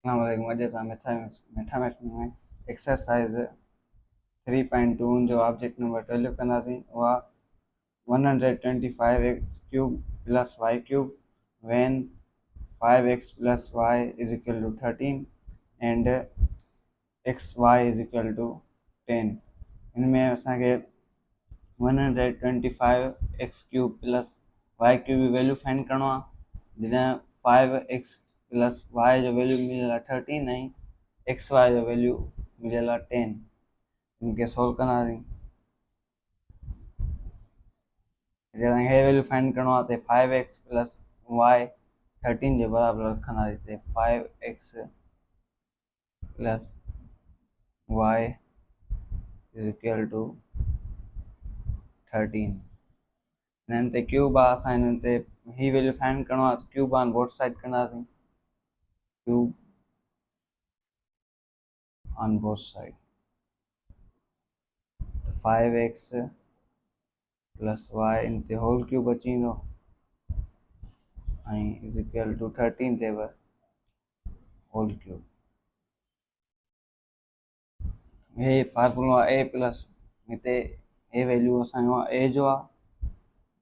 Mathematics में exercise 3.2 जो object number 12 कंदासीं उहा 125x cube plus Y cube when 5x plus y is equal to 13 and xy is equal to 10। इनमें असांखे 125x cube plus Y cube जी value find करणो आहे जॾहिं 5x प्लस वाई जो वैल्यू मिलियल आहे 13 ऐं xy जो वैल्यू मिलियल आहे 10। इनके सोल्व कंदासीं। जॾहिं हे वैल्यू फाइंड करणो आहे त 5x प्लस वाई 13 जे बराबरि रखंदासीं त 5x plus Y is equal to 13। हिननि ते क्यूब आहे असां हिननि ते ही वैल्यू फाइंड करणो आहे त क्यूब ऑन बोथ साइड कंदासीं। Cube on both side 5x plus Y इन ते होल क्यूब अची वेंदो ऐं इज इक्वल टू 13 ते बि होल क्यूब। हे फार्मूलो आहे a प्लस हिते हे वैल्यू असांजो a जो आहे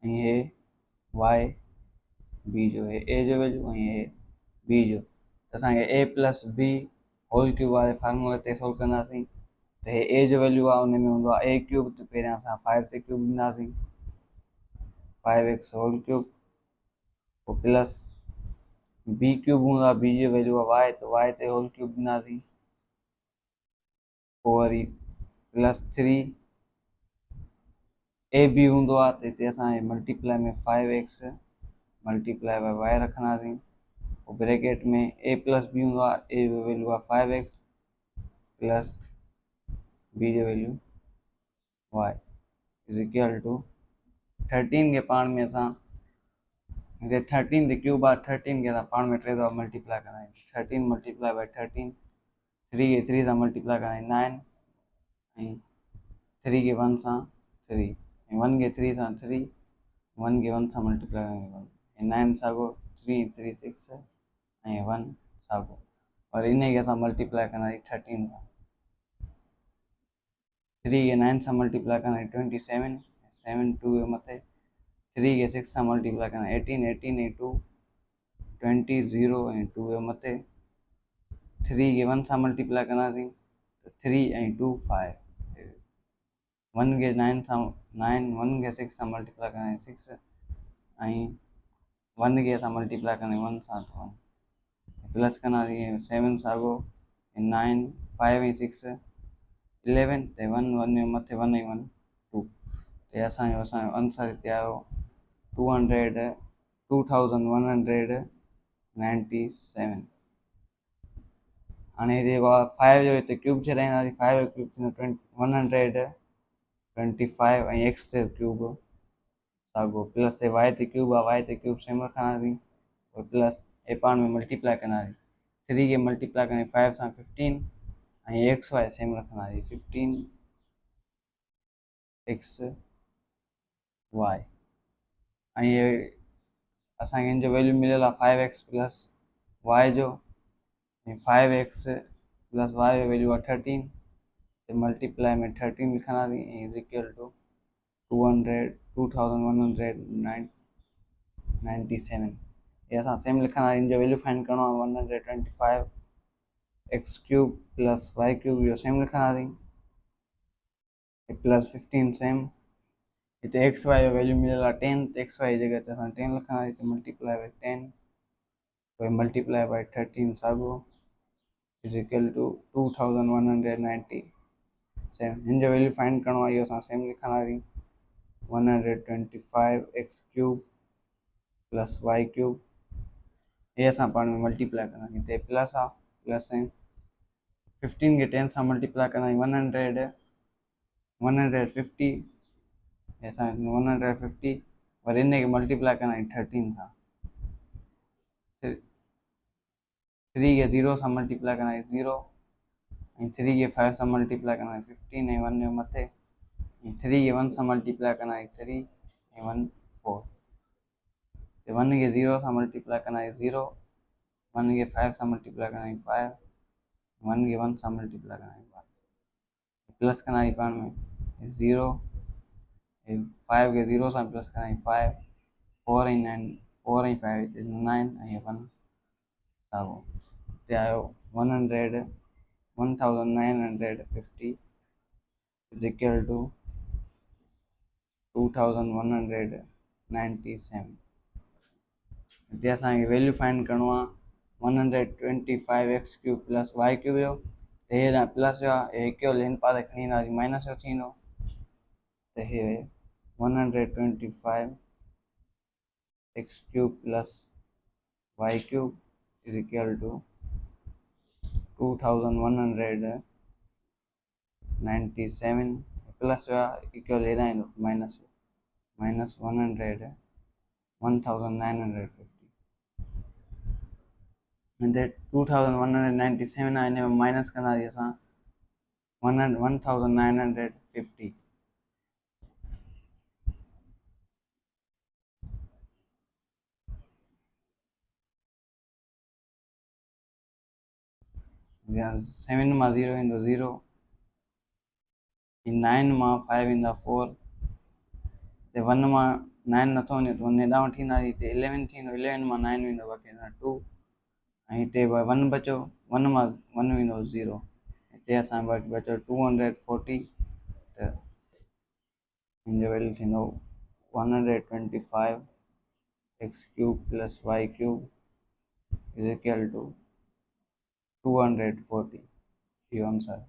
ऐं हे y b जो हे a जो वैल्यू ऐं हे b जो त असांखे a plus b whole cube वारे फार्मूले ते सोल्व कंदासीं त हे a जो वैल्यू आहे उन में हूंदो आहे a क्यूब त पहिरियां असां 5 ते क्यूब ॾींदासीं 5x होल क्यूब पोइ प्लस b क्यूब हूंदो आहे b जो वैल्यू आहे y त y ते होल क्यूब ॾींदासीं पोइ वरी प्लस 3 ए बी हूंदो आहे त हिते असां मल्टीप्लाई में 5x मल्टीप्लाई बाय वाई रखंदासीं पोइ ब्रैकेट में a प्लस बी हूंदो आहे a जो वैल्यू आहे 5x प्लस b जो value y is equal to 13 के पाण में असां हिते 13 ते क्यूब आहे 13 के असां पाण में टे दफ़ा मल्टीप्लाई कंदा आहियूं 13 मल्टीप्लाई बाय 13 3 के 3 सां मल्टीप्लाई कंदा आहियूं 9 ऐं 3 के 1 सां 3 ऐं 1 के 3 सां 3 1 के 1 सां मल्टीप्लाई कंदा आहियूं 9 साॻो 3 3 6 ऐं 1 साॻो और इन खे असां मल्टीप्लाई कंदा आहियूं 13 सां 3 के 9 सां मल्टीप्लाई कंदा आहियूं 27 7 2 जे मथे 3 के 6 सां मल्टीप्लाई कंदा आहियूं 18 18 ऐं 2 20 0 ऐं 2 जे मथे 3 के 1 सां मल्टीप्लाई कंदासीं त 3 ऐं 2 5 1 के 9 सां 9 1 के 6 सां मल्टीप्लाई कंदा आहियूं 6 ऐं 1 के असां मल्टीप्लाई कंदा आहियूं 1 सां 1 प्लस कंदासीं 7 साॻो 9 5 ऐं 6 11 ते 1 1 जे मथे 1 ऐं 1 2 ते असांजो आंसर हिते आयो 2197। हाणे जेको आहे 5 जो हिते क्यूब छॾाईंदासीं 5 जो क्यूब थींदो 125 ऐं x ते क्यूब साॻो प्लस वाई ते क्यूब आहे वाई ते क्यूब सेम रखंदासीं पोइ प्लस ए पाण में मल्टीप्लाई कंदासीं 3 खे मल्टीप्लाई कंदासीं 5 सां 15 ऐं एक्स वाई सेम रखंदासीं 15x वाई ऐं असांखे हिन जो वैल्यू मिलियल आहे 5x प्लस वाई जो ऐं 5x प्लस वाई जो वैल्यू आहे 13 त मल्टीप्लाई में 13 लिखंदासीं ऐं इज इक्वल टू 2197 ये असां सेम लिखंदासीं हिन जो वैल्यू फाइंड करणो आहे 125x cube plus Y cube इहो सेम लिखंदासीं प्लस 15 सेम हिते एक्स वाई जो वैल्यू मिलियल आहे 10 त एक्स वाई जी जॻह ते असां 10 लिखंदासीं त मल्टीप्लाई बाय 10 पोइ मल्टीप्लाई बाय 13 साॻो इज इक्वल टू 2197 हिन जो वैल्यू फाइंड करणो आहे इहो असां सेम लिखंदासीं 125x cube plus Y cube ये असां पाण में मल्टीप्लाई कंदासीं हिते प्लस आहे प्लस ऐं 15 खे 10 सां मल्टीप्लाई कंदासीं 150 असां 150 वरी इन खे मल्टीप्लाई कंदासीं 13 सां 3 खे 0 सां मल्टीप्लाई कंदासीं 0 ऐं 3 खे 5 सां मल्टीप्लाई कंदासीं 15 ऐं 1 जे मथे ऐं 3 खे 1 सां मल्टीप्लाई कंदासीं 3 ऐं 1 4 1 खे 0 सां मल्टीप्लाई कंदासीं 0 1 खे 5 सां मल्टीप्लाई कंदासीं 5, 1 खे 1 सां मल्टीप्लाई कंदासीं 1, प्लस कंदासीं पाण में 0, 5 खे 0 सां प्लस कंदासीं 5, 4 ऐं 9, 4 ऐं 5 हिते 9 ऐं 1 साॻियो, हिते आयो 1950 is equal to 2197. हिते असांखे वैल्यू फाइंड करणो आहे 125x³ प्लस y³ जो, हे प्लस जो आहे, हे हिकु लेन पासे खणी ईंदासीं माइनस जो थींदो, त हे 125x³ plus y³ is equal to 2197, plus जो आहे इक्वल लेना ईंदो माइनस जो, माइनस 1950, हिते 2197 आहे, हिन में माइनस कंदासीं असां 1950, सेवन मां 0 ईंदो 0, 9 मां 5 ईंदा 4, हिते 1 मां 9 नथो वञे त 1 हेॾां वठी ईंदासीं, हिते 11 थींदो, 11 मां 9 वेंदो बाक़ी 2, ऐं हिते 1 बचो, 1 मां 1 वेंदो 0, हिते असां बाक़ी बचो 240, त हिन जो वैल्यू थींदो 125x³ plus y³ is equal to 240, इहो आंसर।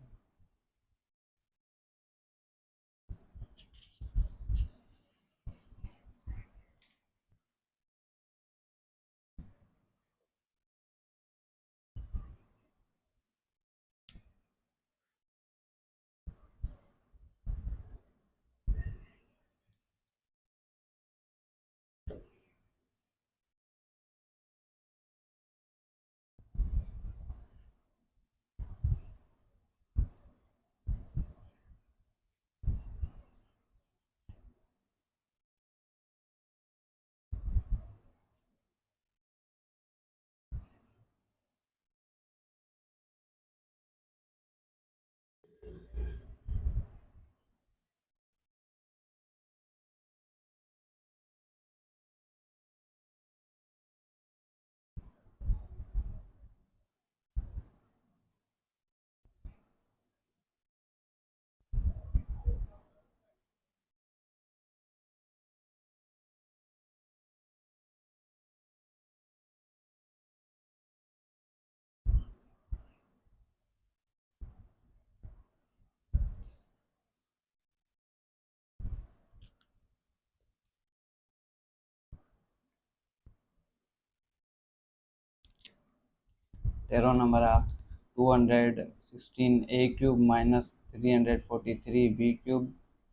तेरो नंबर आहे 216a³ minus 343b³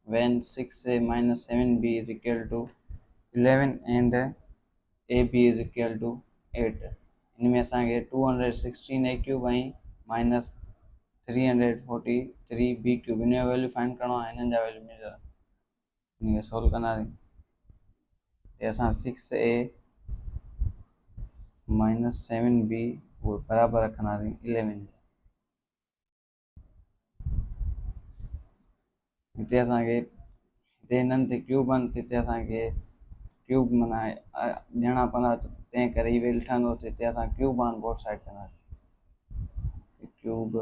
when 6a minus 7b is equal to 11 and ab is equal to 8। इनमें असांखे 216a³ ऐं माइनस 343b³ इन जो वैल्यू फाइंड करणो आहे, हिननि जा वैल्यू मिलियल इनखे सोल्व कंदासीं, ते असां 6a माइनस 7b वो बराबर रखंदासीं 11 जे, हिते असांखे हिते हिननि ते क्यूब आहिनि, हिते असांखे क्यूब माना ॾियणा पवंदा, तंहिं करे ही वैल्यू ठहंदो, हिते असां क्यूब ऑन बोथ साइड कंदासीं, क्यूब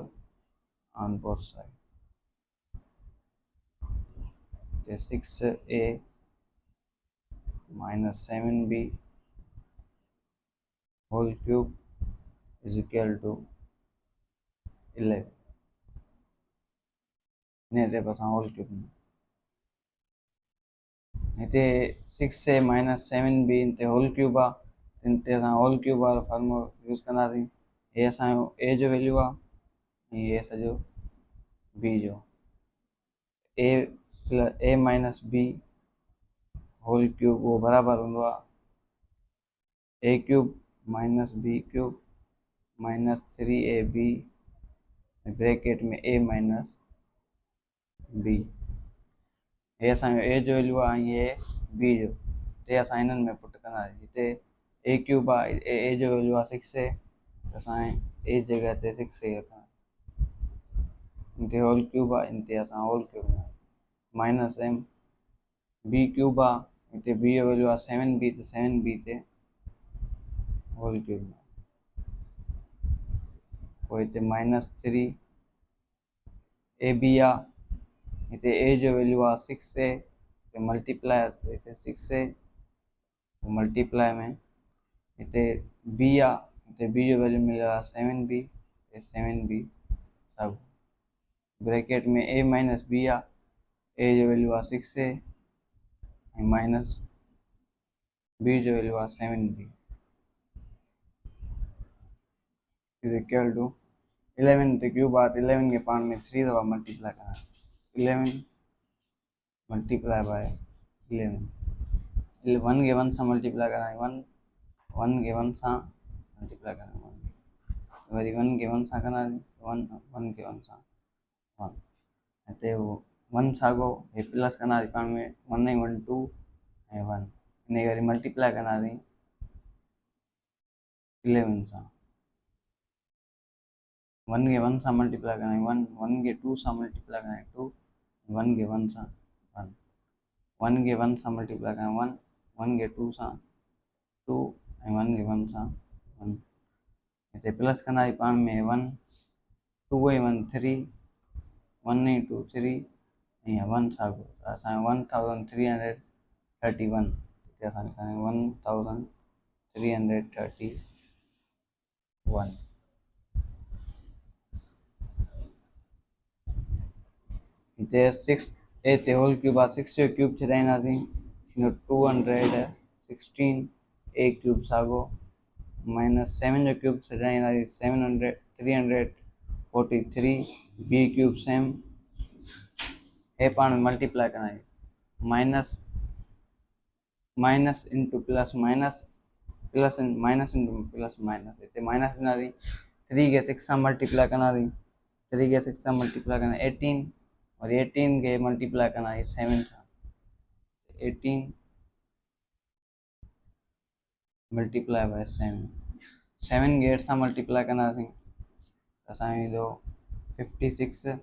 ऑन बोथ साइड, हिते 6a minus 7b whole cube is equal to 11, ने ते बस होल क्यूब में हिते 6a माइनस 7b हिते होल क्यूब आहे, हिते असां होल क्यूब वारो फॉर्मूलो यूज़ कंदासीं, हे असांजो a जो वैल्यू आहे ऐं हे सॼो b जो, a minus b whole cube वो बराबर हूंदो आहे a³ minus b³ minus 3ab bracket में a माइनस b, हे असांजो a जो वैल्यू आहे ऐं हे b जो, ते असां हिननि में पुट कंदासीं, हिते a³ आहे, a जो वैल्यू आहे 6a, असां ए जगह ते 6 ही रखना इनते होल क्यूब आ इनते असां whole cube minus m b cube आ इनते b जो वैल्यू आ 7b तो 7b ते होल क्यूब वो इतने -3 ab आ इतने a जो वैल्यू आ 6a तो मल्टीप्लाई तो इतने 6a मल्टीप्लाई में इतने b आ इतने b जो वैल्यू मिलेगा 7b 7b सब ब्रैकेट में a माइनस b आ a जो वैल्यू आ 6a माइनस b जो वैल्यू आ 7b इज इक्वल टू 11 तो क्यूब आ 11 के पान में 3 दफा मल्टीप्लाई करना 11 मल्टीप्लाई बाय 11 1 के 1 से मल्टीप्लाई करना 1 1 के 1 से मल्टीप्लाई करना 1 वरी 1 के 1 से करना 1 1 के 1 से 1 ते वो 1 सागो ये प्लस करना पान में 1 नहीं 1 2 ए 1 ने वरी मल्टीप्लाई करना 11 से 1 के 1 से मल्टीप्लाई करना 1 1 के 2 से मल्टीप्लाई करना 2 1 के 1 से 1 1 के 1 से मल्टीप्लाई करना 1 1 के 2 से 2 1 के 1 से 1 इतने प्लस करना पान में 1 2 1 3 1 नहीं 2 3 1 सागो असां 1331 इतने असां लिखा 1331 इतने 6 ए ते होल क्यूब आ 6 जो cube छॾाईंदासीं 216 A cube sago minus 7 जो क्यूब छॾाईंदासीं 700 343 बी क्यूब सेम ए पाण में मल्टीप्लाई करना है minus minus into plus minus plus minus into plus minus इतने माइनस करना 3 के 6 से मल्टीप्लाई करना 3 के 6 से मल्टीप्लाई करना 18 और 18 के मल्टीप्लाई करना है 7 से 18 मल्टीप्लाई बाय 7 के 8 से मल्टीप्लाई करना असांजी जो 56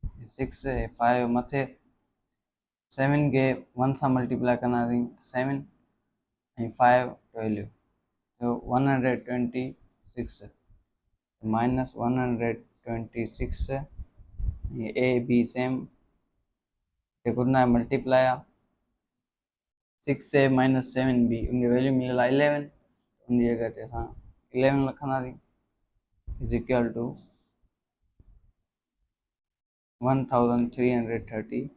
6 5 मथे 7 के 1 से मल्टीप्लाई करना 7 5 12 तो 126 माइनस 126 ये A B same Guna multiply 6 से माइनस 7 बी उनकी वैल्यू मिलेगा 11 उनकी जगह ते असां 11 रखंदासीं इज इक्वल टू 1331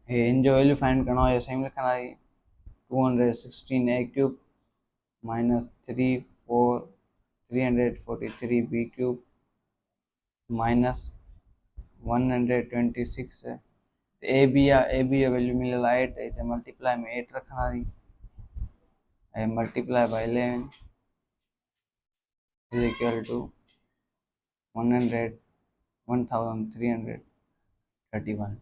इन जो वैल्यू फाइंड करना हो सेम लिखंदासीं 216 A cube minus 343 B cube minus 126 A B जो वैल्यू मिलेगा 8 इतने मल्टीप्लाई में 8 रखंदासीं multiply by 11 is equal to 1331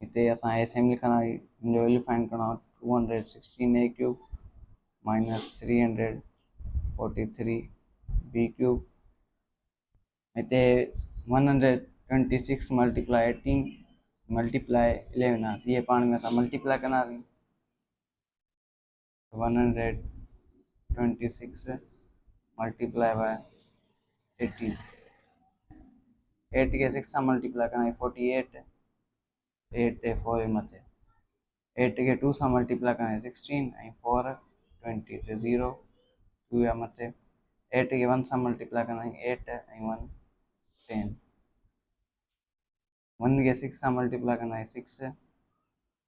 इतने असां ए सेम लिखंदासीं जो वैल्यू फाइंड करना 216 A cube minus 343 B cube इतने 126 मल्टीप्लाई 18 मल्टीप्लाई 11 आहे ये पाण में असां मल्टीप्लाई कंदासीं 126 मल्टीप्लाई बाय 18 8 के 6 से मल्टीप्लाई करना 48 8 4 मथे 8 के 2 से मल्टीप्लाई करना 16 4 20 तो 0 2 या मथे 8 के 1 से मल्टीप्लाई करना 8 1 10 1 के 6 से मल्टीप्लाई करना 6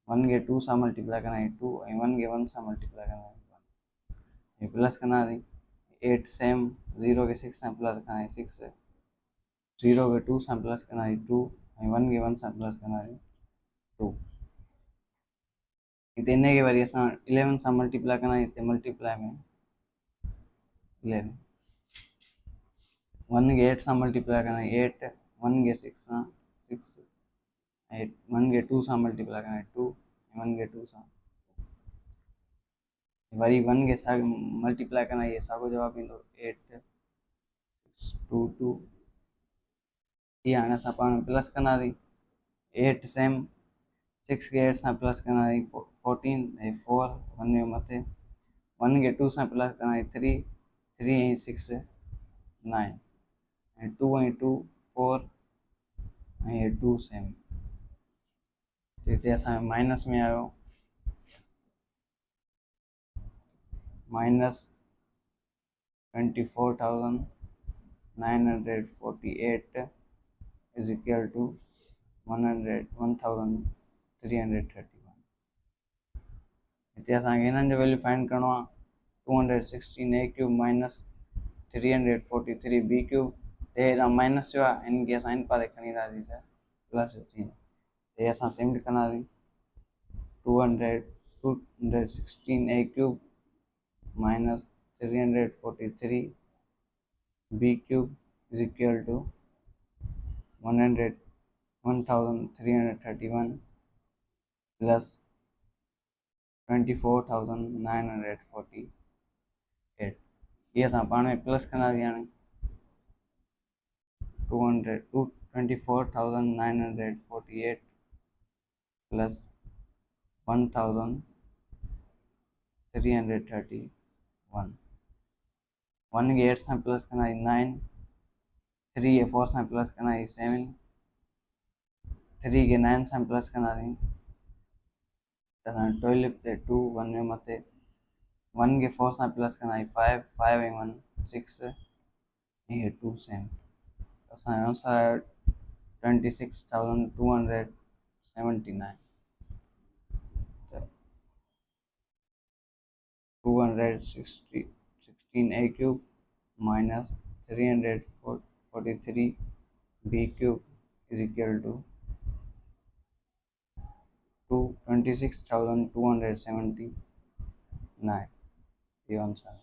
1 के 2 से मल्टीप्लाई करना 2 1 के 1 से मल्टीप्लाई करना 1 ये प्लस करना 8 सेम 0 के 6 से प्लस करना 6 0 के 2 से प्लस करना 2 1 के 1 से प्लस करना 2 इतने के बारी असां 11 से मल्टीप्लाई करना इतने मल्टीप्लाई में 11 1 के 8 से मल्टीप्लाई करना 8 1 के 6 से 6 1 के 2 सां मल्टीप्लाई करना 2 1 के 2 सां वरी 1 के सां मल्टीप्लाई करना ये सागो जवाब ईंदो 8 6 2 2 ये हाणे असां पाण प्लस कंदासीं 8 सेम 6 के 8 सां प्लस कंदासीं 14 ऐं 4 1 जे मथे 1 के 2 सां प्लस कंदासीं 3 3 ऐं 6 9 ऐं 2 ऐं 2 4 ऐं 2 सेम हिते असांजो माइनस में आयो माइनस 24,948 is equal to 1,331 हिते असांखे हिननि जो वैल्यू फाइंड करणो आहे 216 a cube minus 343 b cube ते हेॾां माइनस जो आहे हिन खे असां इन पासे खणी ईंदासीं त प्लस जो थींदो ते असां सिम्प्ट कंदासीं 216 a cube minus 343 b cube is equal to 1331 plus 24,948 ये असां पाण में प्लस कंदासीं हाणे 24,948 plus 1,331 1 के 8 सां प्लस कंदासीं 9 3 के 4 सां प्लस कंदासीं 7 3 के 9 सां प्लस कंदासीं त असां 12 ते 2 1 जे मथे 1 के 4 सां प्लस कंदासीं 5 5 ऐं 1 6 ऐं 2 सेम असांजो आंसर आहे 26,279 216 a cube minus 343 b cube is equal to 26,279 ये आंसर